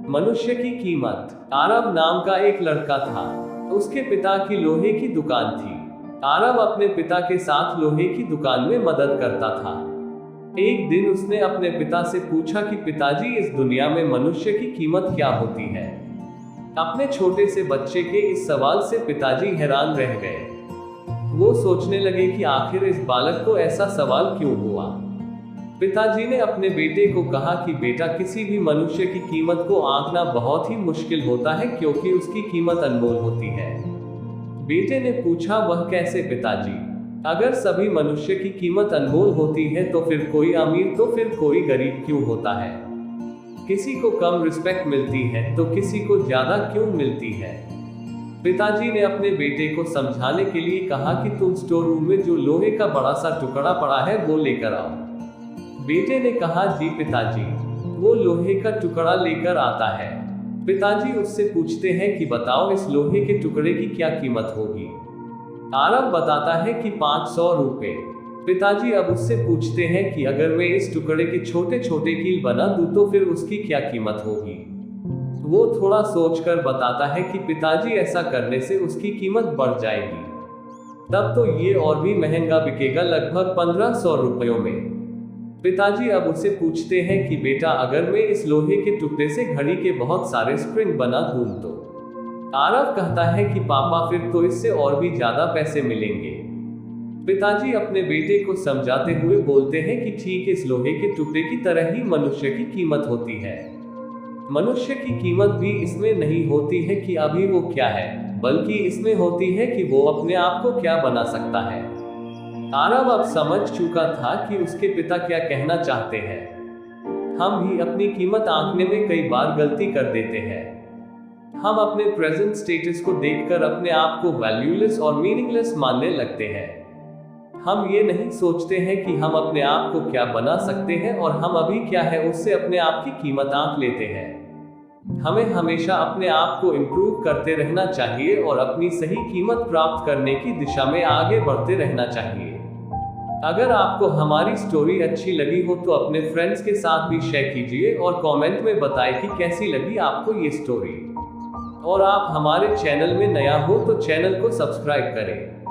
मनुष्य की कीमत। आरब नाम का एक लड़का था। उसके पिता की लोहे की दुकान थी। आरब अपने पिता के साथ लोहे की दुकान में मदद करता था। एक दिन उसने अपने पिता से पूछा कि पिताजी, इस दुनिया में मनुष्य की कीमत क्या होती है। अपने छोटे से बच्चे के इस सवाल से पिताजी हैरान रह गए। वो सोचने लगे कि आखिर इस बालक को ऐसा सवाल क्यों हुआ। पिताजी ने अपने बेटे को कहा कि बेटा, किसी भी मनुष्य की कीमत को आंकना बहुत ही मुश्किल होता है, क्योंकि उसकी कीमत अनमोल होती है। बेटे ने पूछा, वह कैसे पिताजी? अगर सभी मनुष्य की कीमत अनमोल होती है तो फिर कोई अमीर तो फिर कोई गरीब क्यों होता है? किसी को कम रिस्पेक्ट मिलती है तो किसी को ज्यादा क्यों मिलती है? पिताजी ने अपने बेटे को समझाने के लिए कहा कि तुम स्टोर रूम में जो लोहे का बड़ा सा टुकड़ा पड़ा है वो लेकर आओ। बेटे ने कहा, जी पिताजी। वो लोहे का टुकड़ा लेकर आता है। पिताजी उससे पूछते हैं कि बताओ, इस लोहे के टुकड़े की क्या कीमत होगी? आरब बताता है कि 500 रुपए। पिताजी अब उससे पूछते हैं कि अगर मैं इस टुकड़े के छोटे छोटे कील बना दूं तो फिर उसकी क्या कीमत होगी? वो थोड़ा सोचकर बताता है कि पिताजी, ऐसा करने से उसकी कीमत बढ़ जाएगी। तब तो ये और भी महंगा बिकेगा, लगभग 1500 रुपयों में। पिताजी अब उसे पूछते हैं कि बेटा, अगर मैं इस लोहे के टुकड़े से घड़ी के बहुत सारे स्प्रिंग बना दूं तो? आरब कहता है कि पापा, फिर तो इससे और भी ज्यादा पैसे मिलेंगे। पिताजी अपने बेटे को समझाते हुए बोलते हैं कि ठीक इस लोहे के टुकड़े की तरह ही मनुष्य की कीमत होती है। मनुष्य की कीमत भी इसमें नहीं होती है कि अभी वो क्या है, बल्कि इसमें होती है कि वो अपने आप को क्या बना सकता है। आरब अब समझ चुका था कि उसके पिता क्या कहना चाहते हैं। हम भी अपनी कीमत आंकने में कई बार गलती कर देते हैं। हम अपने प्रेजेंट स्टेटस को देखकर अपने आप को वैल्यूलेस और मीनिंगलेस मानने लगते हैं। हम ये नहीं सोचते हैं कि हम अपने आप को क्या बना सकते हैं और हम अभी क्या है उससे अपने आप की कीमत आंक लेते हैं। हमें हमेशा अपने आप को इम्प्रूव करते रहना चाहिए और अपनी सही कीमत प्राप्त करने की दिशा में आगे बढ़ते रहना चाहिए। अगर आपको हमारी स्टोरी अच्छी लगी हो तो अपने फ्रेंड्स के साथ भी शेयर कीजिए और कमेंट में बताएं कि कैसी लगी आपको ये स्टोरी। और आप हमारे चैनल में नया हो तो चैनल को सब्सक्राइब करें।